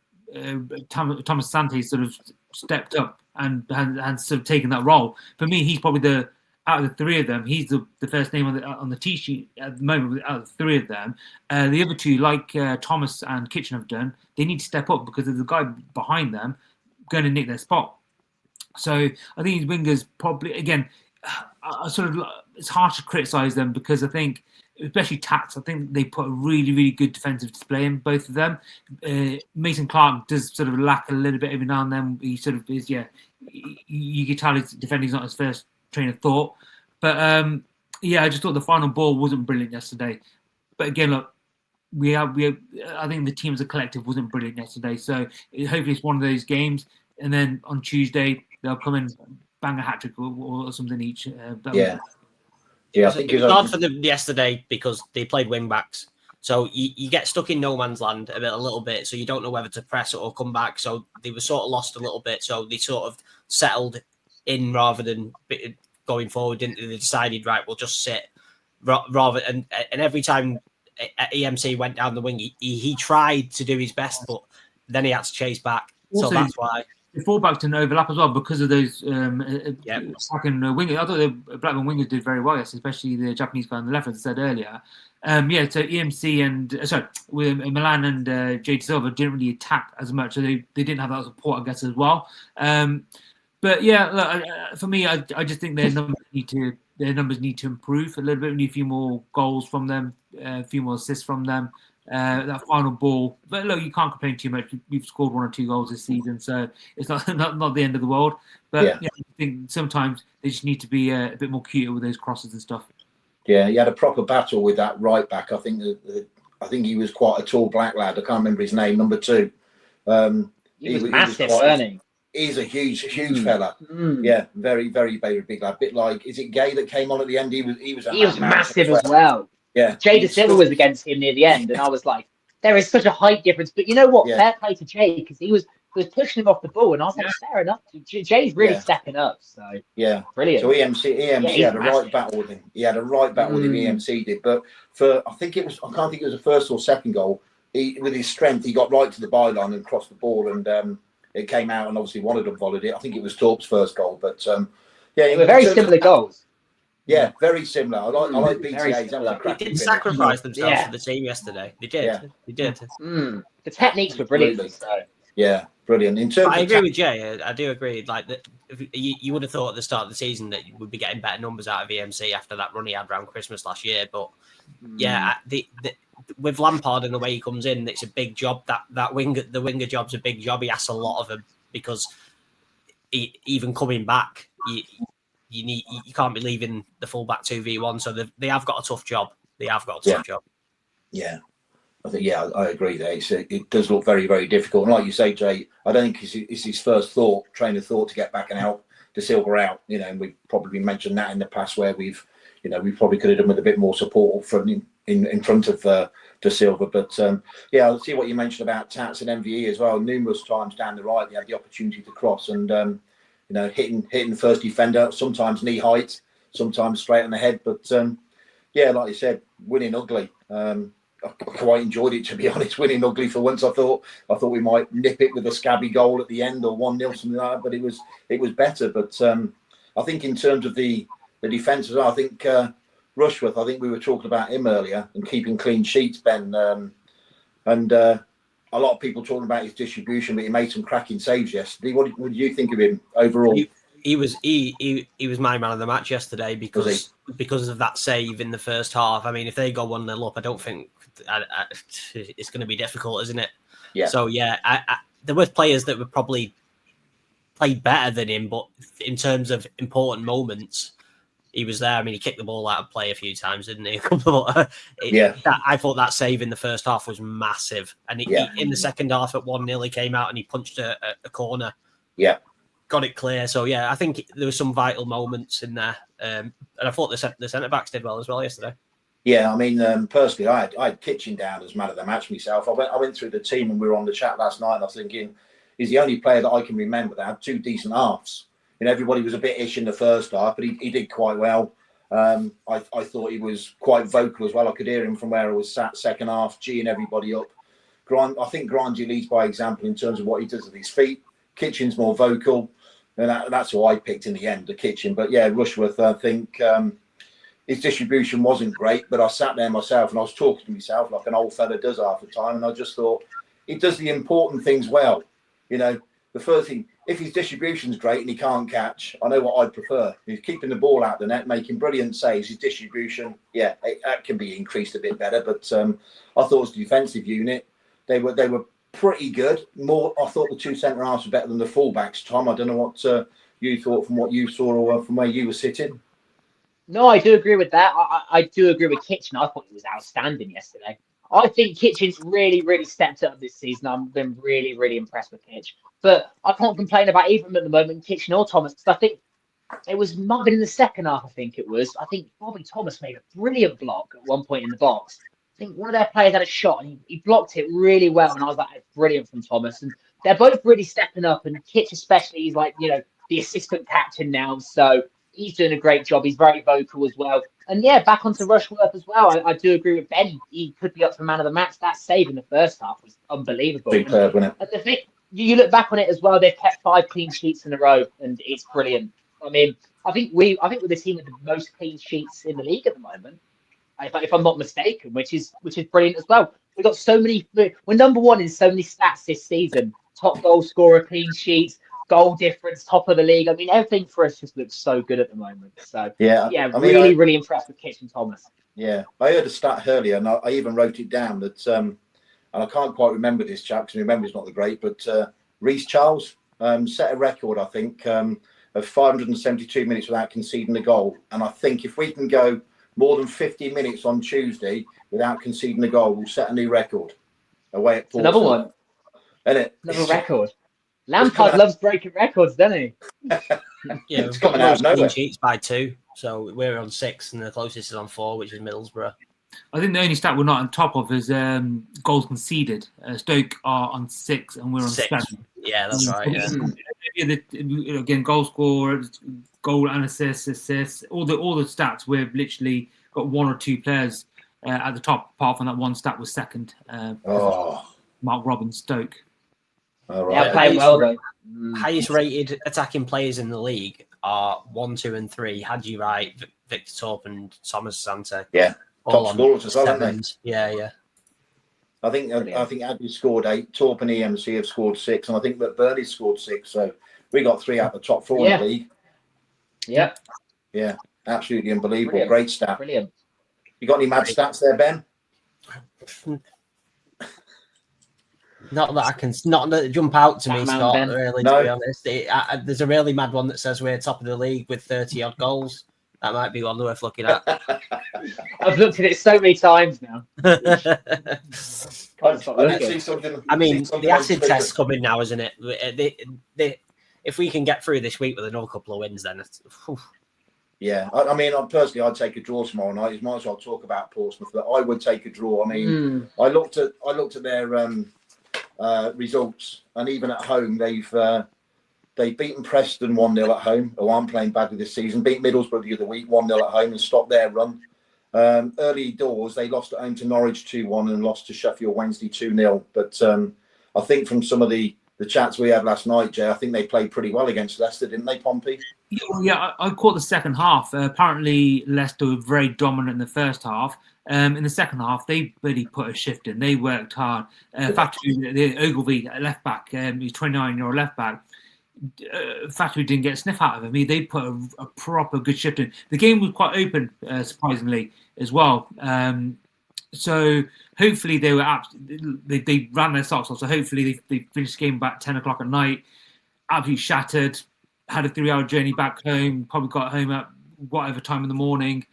Thomas-Asante sort of stepped up and sort of taken that role. For me, he's probably out of the 3 of them, he's the first name on the tee sheet at the moment. Out of the 3 of them, the other 2, like Thomas and Kitchen have done, they need to step up because there's a guy behind them going to nick their spot. So I think these wingers probably, again, it's hard to criticise them because I think, especially Tats, I think they put a really, really good defensive display in, both of them. Mason Clark does sort of lack a little bit every now and then. He sort of is, you can tell his defending's not his first train of thought. But I just thought the final ball wasn't brilliant yesterday. But again, look, I think the team as a collective wasn't brilliant yesterday. So hopefully it's one of those games. And then on Tuesday, they'll come in, bang a hat-trick or something each. I think it was hard for them yesterday because they played wing-backs. So you get stuck in no man's land a little bit. So you don't know whether to press it or come back. So they were sort of lost a little bit. So they sort of settled in rather than going forward. They decided, right, we'll just sit. rather and every time EMC went down the wing, he tried to do his best, but then he had to chase back. Also, so that's why the fullbacks didn't overlap as well because of those second wingers. I thought the Blackburn wingers did very well, yes, especially the Japanese guy on the left, as I said earlier. So EMC and with Milan and Jade Silva didn't really attack as much, so they didn't have that support, I guess, as well. But yeah, look, for me, I just think their numbers need to improve a little bit. We need a few more goals from them, a few more assists from them. That final ball, but look, you can't complain too much. We've scored 1 or 2 goals this season, so it's not the end of the world. But I think sometimes they just need to be a bit more cuter with those crosses and stuff. Yeah, he had a proper battle with that right back. I think he was quite a tall black lad. I can't remember his name. Number 2. He was massive, wasn't he? He's a huge fella. Yeah, very, very, very big lad. Bit like, is it Gay that came on at the end? He was massive as well. Yeah, Jay Silva was against him near the end, and I was like, there is such a height difference. But you know what? Fair play to Jay, because he was pushing him off the ball, and I was like, fair enough. Jay's really stepping up. So brilliant. So EMC had a right battle with him. He had a right battle with him. EMC did, but I can't think it was the first or second goal. With his strength, he got right to the byline and crossed the ball, and it came out, and obviously one of them volleyed it. I think it was Torp's first goal, but they were very similar goals. Yeah, very similar. I like BTA's. They did sacrifice themselves for the team yesterday. They did. Yeah. They did. The techniques were brilliant. So. Yeah, brilliant. I agree with Jay. I do agree. Like you would have thought at the start of the season that you would be getting better numbers out of EMC after that run he had around Christmas last year. But with Lampard and the way he comes in, it's a big job. The winger job's a big job. He asks a lot of him because even coming back, you can't be leaving the fullback 2v1. So they have got a tough job. Job. Yeah. I think, I agree there. It does look very, very difficult. And like you say, Jay, I don't think it's his first train of thought to get back and help De Silva out. And we've probably mentioned that in the past where we probably could have done with a bit more support from in front of De Silva. But I'll see what you mentioned about Tats and MVE as well. Numerous times down the right, they had the opportunity to cross and, hitting the first defender, sometimes knee height, sometimes straight on the head. But like you said, winning ugly. I quite enjoyed it, to be honest, winning ugly for once. I thought we might nip it with a scabby goal at the end or 1-0, something like that, but it was better. But I think in terms of the defence as well, I think Rushworth, I think we were talking about him earlier and keeping clean sheets, Ben, and a lot of people talking about his distribution, but he made some cracking saves yesterday. What did you think of him overall? He was my man of the match yesterday because of that save in the first half. I mean, if they go 1-0 up, I don't think it's going to be difficult, isn't it? Yeah. So there were players that would probably play better than him, but in terms of important moments, he was there. I mean, he kicked the ball out of play a few times, didn't he? I thought that save in the first half was massive, and he, in the second half at 1-0, he came out and he punched a corner. Yeah. Got it clear. So I think there were some vital moments in there, and I thought the centre backs did well as well yesterday. Yeah, I mean, personally, I had Kitchen down as man of the match myself. I went through the team and we were on the chat last night, and I was thinking he's the only player that I can remember that had 2 decent halves. Everybody was a bit ish in the first half, but he did quite well. I thought he was quite vocal as well. I could hear him from where I was sat second half, geeing everybody up. I think Grandy leads by example in terms of what he does with his feet. Kitchen's more vocal. And that's who I picked in the end, the Kitchen. But Rushworth, I think his distribution wasn't great, but I sat there myself and I was talking to myself like an old fella does half the time. And I just thought he does the important things well. The first thing, if his distribution's great and he can't catch, I know what I'd prefer. He's keeping the ball out the net, making brilliant saves. His distribution, that can be increased a bit better. But I thought his defensive unit, they were pretty good. I thought the 2 centre halves were better than the fullbacks. Tom, I don't know what you thought from what you saw or from where you were sitting. No, I do agree with that. I do agree with Kitchen. I thought he was outstanding yesterday. I think Kitchen's really, really stepped up this season. I've been really, really impressed with Kitch. But I can't complain about either of them at the moment, Kitchen or Thomas, because I think it was Marvin in the second half, I think Bobby Thomas made a brilliant block at one point in the box. I think one of their players had a shot and he blocked it really well. And I was like, brilliant from Thomas. And they're both really stepping up. And Kitch especially, he's like, the assistant captain now. So He's doing a great job. He's very vocal as well. And yeah, back onto Rushworth as well. I do agree with Ben. He could be up for man of the match. That save in the first half was unbelievable. Superb, wasn't it? And the thing, you look back on it as well. They've kept 5 clean sheets in a row, and it's brilliant. I mean, I think we're the team with the most clean sheets in the league at the moment, if I'm not mistaken, which is brilliant as well. We've got so many. We're number 1 in so many stats this season. Top goal scorer, clean sheets, goal difference, top of the league. I mean, everything for us just looks so good at the moment. So Yeah, really impressed with Kitchen Thomas. Yeah, I heard a stat earlier, and I even wrote it down that, and I can't quite remember this chap because my memory's not the great, but Reece Charles set a record, I think, of 572 minutes without conceding a goal. And I think if we can go more than 50 minutes on Tuesday without conceding a goal, we'll set a new record away at Portsmouth. Another one. Isn't it? Another record. Lampard loves breaking records, doesn't he? Yeah, It's we've got coming out of clean nowhere. sheets by 2, so we're on 6, and the closest is on 4, which is Middlesbrough. I think the only stat we're not on top of is goals conceded. Stoke are on 6, and we're on 6. 7. Yeah, that's right. Yeah. Again, goal scorer, goal and assists, all the stats. We've literally got 1 or 2 players at the top. Apart from that one stat was second. Mark Robbins, Stoke. All Yeah, right. playing well though. Highest rated attacking players in the league are 1, 2, and 3. Hadji Wright, Victor Thorpe, and Thomas-Asante. Yeah, All top on scorers as well, haven't they? 7s. Yeah. I think Addy scored 8, Torp and EMC have scored 6, and I think that Burnley scored 6. So we got 3 out of the top 4 in the league. Yeah. Yeah, absolutely unbelievable. Brilliant. Great stat. Brilliant. You got any mad stats there, Ben? Not that jump out to me, Batman Scott. Ben. Really, No. to be honest, there's a really mad one that says we're top of the league with 30 odd goals. That might be one worth looking at. I've looked at it so many times now. Can't stop I did looking. see something. I mean, something the on acid Twitter. test's coming now, isn't it? If we can get through this week with another couple of wins, then Yeah, I mean, personally, I'd take a draw tomorrow night. You might as well talk about Portsmouth, but I would take a draw. I mean, I looked at their results, and even at home, they've beaten Preston 1-0 at home, who aren't playing badly this season. Beat Middlesbrough the other week 1-0 at home and stopped their run. Early doors, they lost at home to Norwich 2-1 and lost to Sheffield Wednesday 2-0. But I think from some of the chats we had last night, Jay, I think they played pretty well against Leicester, didn't they, Pompey? Yeah, I caught the second half. Apparently, Leicester were very dominant in the first half. In the second half, they really put a shift in. They worked hard. Factory, the Ogilvie left back, he's 29-year-old left back. Factory didn't get a sniff out of him. They put a proper good shift in. The game was quite open, surprisingly, as well. So hopefully they were they ran their socks off. So hopefully they finished the game about 10 o'clock at night, absolutely shattered. Had a 3-hour journey back home. Probably got home at whatever time in the morning.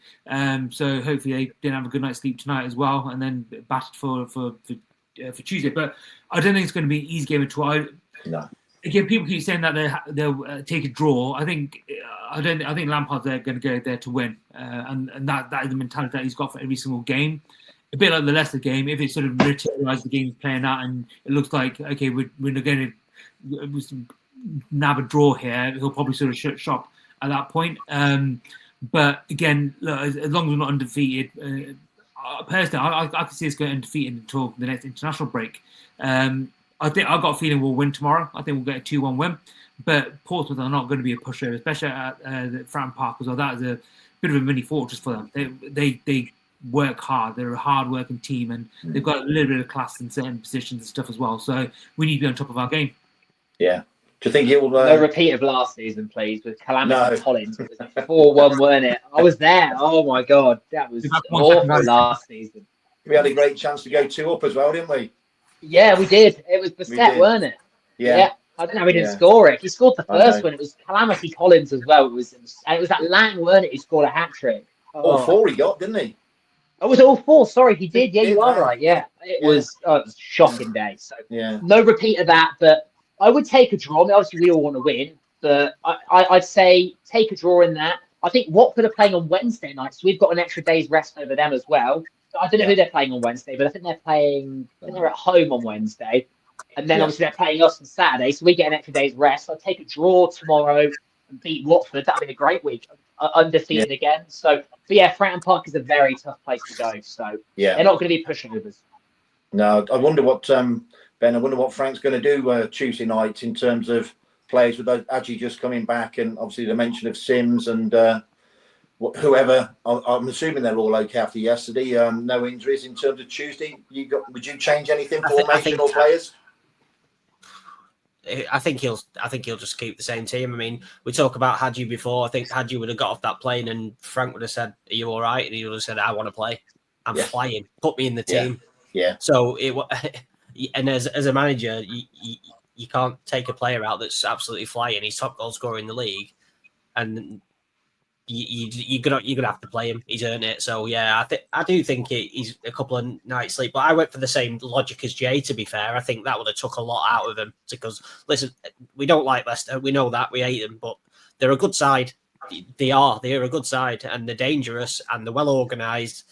So hopefully they didn't have a good night's sleep tonight as well, and then battered for Tuesday. But I don't think it's going to be an easy game at all. No. Again, people keep saying that they'll take a draw. I think Lampard's going to go there to win, and that is the mentality that he's got for every single game. A bit like the Leicester game, if it sort of materialises the game's playing out, and it looks like okay, we're going to nab a draw here, he'll probably sort of shut shop at that point. But again, look, as long as we're not undefeated, personally, I can see us going undefeated until the next international break. I've got a feeling we'll win tomorrow. I think we'll get a 2-1 win. But Portsmouth are not going to be a pushover, especially at the Fratton Park as well. That is a bit of a mini fortress for them. They work hard. They're a hard-working team, and they've got a little bit of class in certain positions and stuff as well. So we need to be on top of our game. Yeah. Do you think he'll... No repeat of last season, please, with Calamity No. Collins. It was 4-1, weren't it? I was there. Oh, my God. That was awful last season. We had a great chance to go 2 up as well, didn't we? Yeah, we did. It was Beset, did. weren't it? Yeah. I don't know. He didn't score it. He scored the I first know. one. It was Calamity Collins as well. It was that Lang, weren't it? He scored a hat trick. All 4 he got, didn't he? Oh, was it all 4? Sorry, he did. Yeah, He you did, are man. right. Yeah, it was a shocking day. So Yeah. no repeat of that. But I would take a draw. I mean, obviously, we all want to win, but I'd say take a draw in that. I think Watford are playing on Wednesday night, so we've got an extra day's rest over them as well. I don't know who they're playing on Wednesday, but I think they're at home on Wednesday. And then obviously they're playing us on Saturday, so we get an extra day's rest. I'll take a draw tomorrow and beat Watford. That'd be a great week. undefeated again. So, but yeah, Fratton Park is a very tough place to go. So Yeah, they're not going to be pushovers. no, I wonder what Ben. I wonder what Frank's going to do Tuesday night in terms of players with Adji just coming back, and obviously the mention of Sims and whoever. I'm assuming they're all okay after yesterday. No injuries in terms of Tuesday. Would you change anything, formation or players? I think he'll just keep the same team. I mean, we talk about Hadji before. I think Hadji would have got off that plane and Frank would have said, "Are you all right?" And he would have said, "I want to play. I'm flying. Put me in the team." Yeah. So and as a manager, you can't take a player out that's absolutely flying. He's top goal scorer in the league, and you're gonna have to play him. He's earned it. So yeah, I do think he's a couple of nights sleep. But I went for the same logic as Jay. To be fair, I think that would have took a lot out of him. Because listen, we don't like Leicester. We know that, we hate them, but they're a good side. They're a good side, and they're dangerous and they're well organised.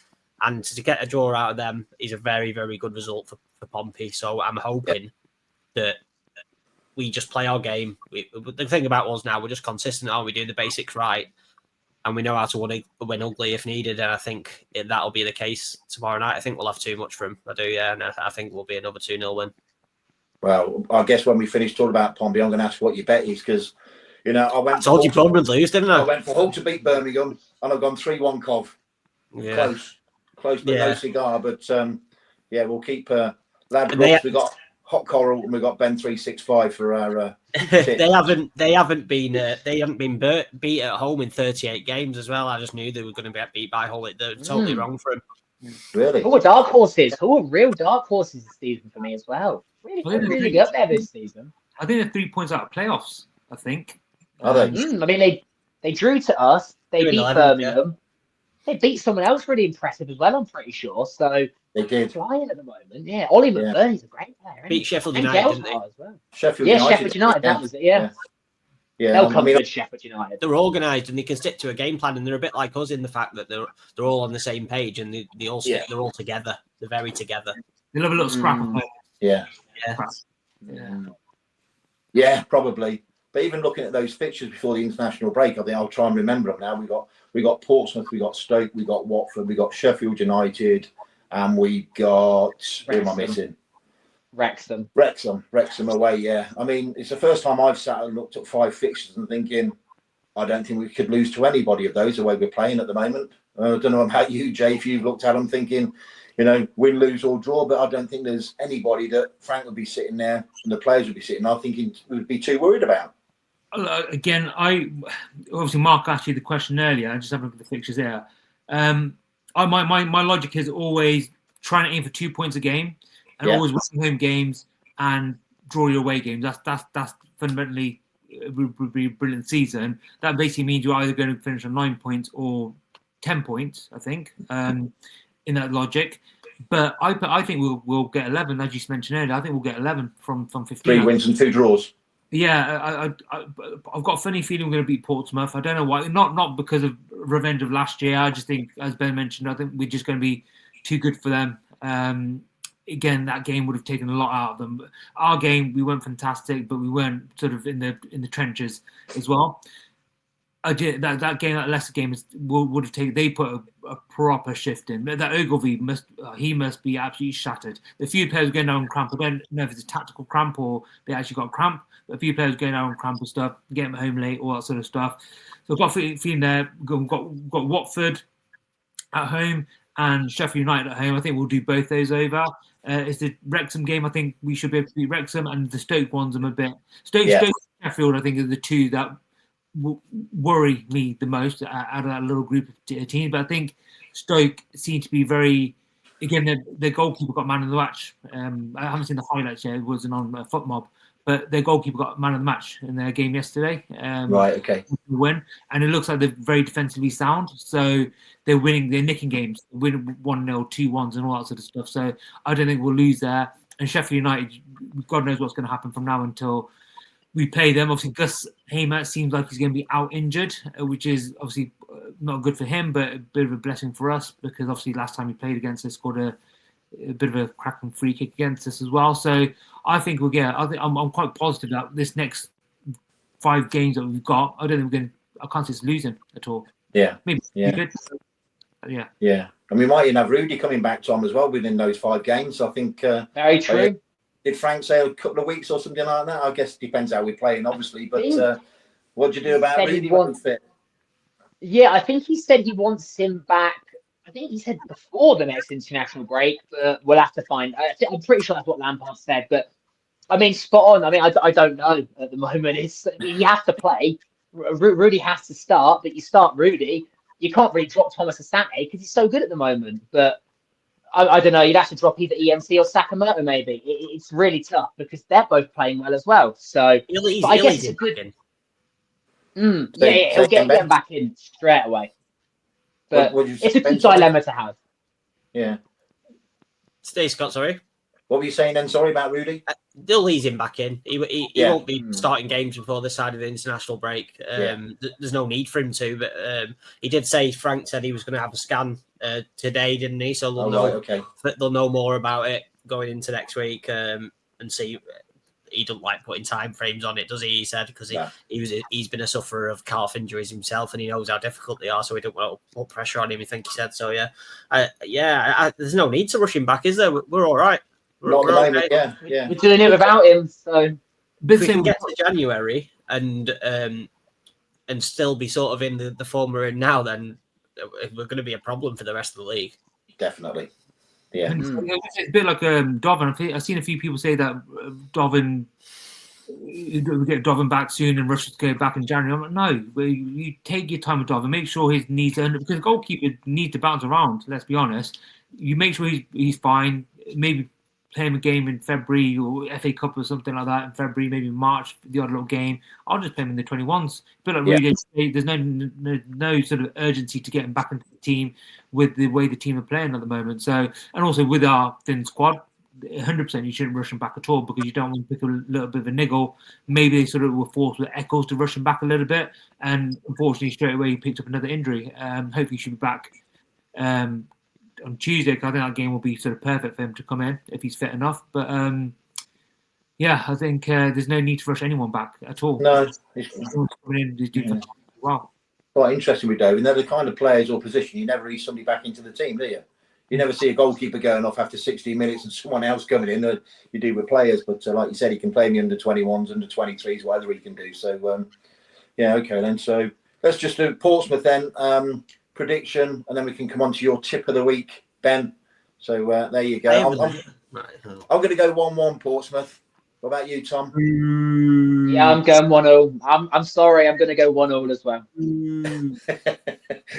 And to get a draw out of them is a very, very good result for Pompey. So I'm hoping that we just play our game. The thing about us now, we're just consistent. We do the basics right. And we know how to win ugly if needed. And I think that'll be the case tomorrow night. I think we'll have too much for him. I do, yeah. And I think we'll be another 2-0 win. Well, I guess when we finish talking about Pompey, I'm going to ask what your bet is because, I told you Pompey would lose, didn't I? I went for Hull to beat Birmingham and I've gone 3-1 Cov. Yeah. Close, but no cigar. But we'll keep Ladbrokes. We got Hot Coral and we got Ben 365 for our. They haven't been beat at home in 38 games as well. I just knew they were going to be beat by Hull. They're totally wrong for them. Really? Who are dark horses? Who are real dark horses this season for me as well? Really good there this season. I think they're 3 points out of playoffs. I think. Are they? I mean, they drew to us. They beat Birmingham. They beat someone else really impressive as well, I'm pretty sure. So they did. Flying at the moment. Yeah, Ollie McBurney's a great player. Beat Sheffield United, didn't they? As well. Sheffield United, that was it, yeah. They'll come good, Sheffield United. They're organised and they can stick to a game plan, and they're a bit like us in the fact that they're all on the same page and they all stick, they're all together. They're very together. They love a little scrap of play. Yeah, probably. But even looking at those fixtures before the international break, I think I'll try and remember them now. We got Portsmouth, we got Stoke, we got Watford, we got Sheffield United, and we got who am I missing? Wrexham away. Yeah, I mean it's the first time I've sat and looked at 5 fixtures and thinking I don't think we could lose to anybody of those the way we're playing at the moment. I don't know about you, Jay, if you've looked at them thinking, win, lose or draw, but I don't think there's anybody that Frank would be sitting there and the players would be sitting there thinking would be too worried about. Again, obviously Mark asked you the question earlier. I just have a look at the fixtures there. My logic is always trying to aim for 2 points a game, and always winning home games and draw your away games. That's fundamentally would be a brilliant season. That basically means you're either going to finish on 9 points or 10 points. I think in that logic. But I think we'll get 11, as you mentioned earlier. I think we'll get 11 from 15. 3 wins and 2 draws. Yeah, I've got a funny feeling we're going to beat Portsmouth. I don't know why. Not because of revenge of last year. I just think, as Ben mentioned, I think we're just going to be too good for them. Again, that game would have taken a lot out of them. Our game, we weren't fantastic, but we weren't sort of in the trenches as well. That game, that Leicester game, would have taken. They put a proper shift in. That Ogilvy must be absolutely shattered. A few players going down on cramp. I don't know if it's a tactical cramp or they actually got cramp. But a few players going down on cramp and stuff, getting home late, all that sort of stuff. So I've got a feeling there. We've got Watford at home and Sheffield United at home. I think we'll do both those over. It's the Wrexham game. I think we should be able to beat Wrexham, and the Stoke ones. I'm a bit Stoke and Sheffield. I think are the two that worry me the most out of that little group of teams. But I think Stoke seem to be very. Again, their goalkeeper got man of the match. I haven't seen the highlights yet. It wasn't on FootMob, but their goalkeeper got man of the match in their game yesterday. Right. Okay. Win, and it looks like they're very defensively sound. So they're winning. They're nicking games, winning 1-0, 2-1s, and all that sort of stuff. So I don't think we'll lose there. And Sheffield United, God knows what's going to happen from now until we play them. Obviously, Gus Hamer seems like he's going to be out injured, which is obviously not good for him, but a bit of a blessing for us because obviously last time he played against us, scored a bit of a cracking free kick against us as well. So I think we'll get. I'm quite positive that this next 5 games that we've got, I don't think I can't see us losing at all. Yeah. Maybe Yeah. good. Yeah. Yeah. And we might even have Rudy coming back, Tom, as well within those 5 games. I think. Very true. Did Frank say a couple of weeks or something like that? I guess it depends how we're playing, obviously. But what do you do about Rudy when he's fit? Yeah, I think he said he wants him back. I think he said before the next international break, but we'll have to find. I'm pretty sure that's what Lampard said. But I mean, spot on. I mean, I don't know at the moment. You have to play. Rudy has to start, but you start Rudy. You can't really drop Thomas-Asante because he's so good at the moment. But I don't know. You'd have to drop either EMC or Sakamoto, maybe. It's really tough because they're both playing well as well. So, but I guess it's a good. He'll get him back in straight away. But it's a good dilemma to have. Yeah. Stay, Scott. Sorry. What were you saying then? Sorry about Rudy. They'll ease him back in. He won't be starting games before this side of the international break. There's no need for him to. But he did say, Frank said he was going to have a scan today, didn't he? So they'll know more about it going into next week and see. He doesn't like putting time frames on it, does he? He said because he's been a sufferer of calf injuries himself, and he knows how difficult they are. So he don't want to put pressure on him. I think he said so. There's no need to rush him back, is there? We're all right. Not at the moment, yeah. We're doing it without him, so if we can get to January and still be sort of in the form we're in now, then we're going to be a problem for the rest of the league. Definitely. Yeah. It's a bit like Doven. I've seen a few people say that Doven, we get Doven back soon and Rush to go back in January. I'm like, no, you take your time with Doven, make sure his knees are because the goalkeeper needs to bounce around, let's be honest. You make sure he's fine, maybe play him a game in February or FA Cup or something like that in February, maybe March, the odd little game. I'll just play him in the 21s. But there's no sort of urgency to get him back into the team with the way the team are playing at the moment. So, and also with our thin squad, 100% you shouldn't rush him back at all because you don't want to pick a little bit of a niggle. Maybe they sort of were forced with Eccles to rush him back a little bit. And unfortunately, straight away, he picked up another injury. Hopefully, he should be back on Tuesday, because I think that game will be sort of perfect for him to come in if he's fit enough. But I think there's no need to rush anyone back at all. No, wow. Quite interesting with Doven. They're the kind of players or position you never ease somebody back into the team, do you? You never see a goalkeeper going off after 60 minutes and someone else coming in. You do with players, but like you said, he can play in the under 21s, under 23s, whatever he can do. So okay then. So let's just do Portsmouth then. Prediction, and then we can come on to your tip of the week, Ben. So there you go. I'm going to go 1-1 Portsmouth. What about you, Tom? Yeah, I'm going 1-0. I'm sorry, I'm going to go 1-0 as well.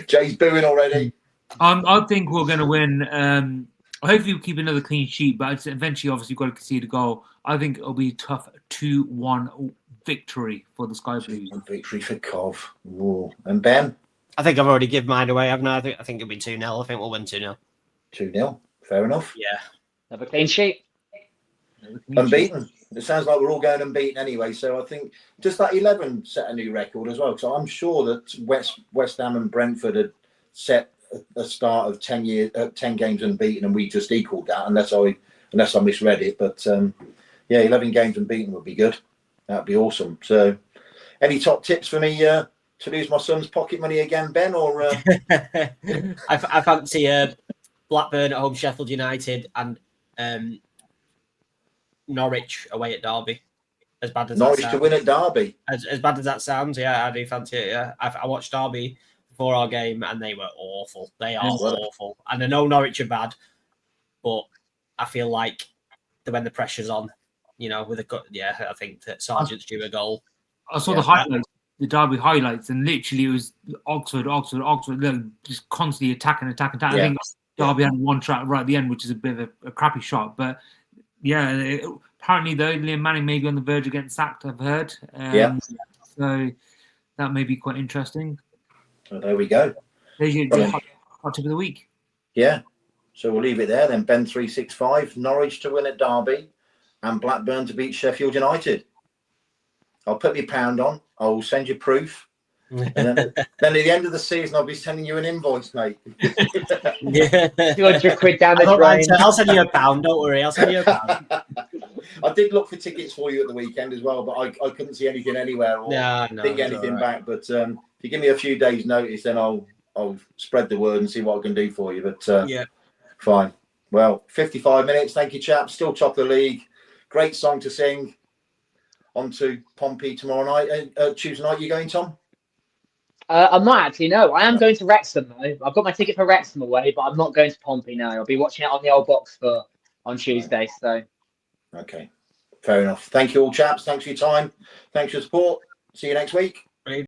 Jay's booing already. I think we're going to win. Hopefully we'll keep another clean sheet, but eventually, obviously, you've got to concede a goal. I think it'll be a tough 2-1 victory for the Sky Blues. Victory for Cov. Whoa. And Ben? I think I've already given mine away, haven't I? I think it'll be 2-0. I think we'll win 2-0. 2-0. Fair enough. Yeah. Have a clean sheet. Unbeaten. It sounds like we're all going unbeaten anyway. So I think just that 11 set a new record as well. So I'm sure that West Ham and Brentford had set a start of 10 games unbeaten, and we just equalled that, unless I misread it. But 11 games unbeaten would be good. That'd be awesome. So, any top tips for me to lose my son's pocket money again, Ben? Or I fancy Blackburn at home, Sheffield United, and Norwich away at Derby. As bad as Norwich that to win at Derby. As bad as that sounds, yeah, I do fancy it. Yeah, I watched Derby before our game, and they were awful. They are awful, and I know Norwich are bad, but I feel like when the pressure's on, with I think that Sargent's due a goal. I saw the highlights. The Derby highlights, and literally it was Oxford, just constantly attacking. Yeah. I think Derby had one track right at the end, which is a bit of a crappy shot. But apparently though, Liam Manning may be on the verge of getting sacked, I've heard. So that may be quite interesting. Well, there we go. There's your hot tip of the week. Yeah. So we'll leave it there then. Ben 365, Norwich to win at Derby, and Blackburn to beat Sheffield United. I'll put my pound on. I'll send you proof. And then at the end of the season, I'll be sending you an invoice, mate. £200 down the drain. I'll send you a pound. Don't worry. I'll send you a pound. I did look for tickets for you at the weekend as well, but I couldn't see anything anywhere or didn't get anything back. But if you give me a few days' notice, then I'll spread the word and see what I can do for you. But yeah, fine. Well, 55 minutes. Thank you, chaps. Still top of the league. Great song to sing. On to Pompey tomorrow night. Tuesday night, you going, Tom? I'm not actually, no. I am going to Wrexham, though. I've got my ticket for Wrexham away, but I'm not going to Pompey now. I'll be watching it on the old box on Tuesday. So, okay, fair enough. Thank you all, chaps. Thanks for your time. Thanks for your support. See you next week.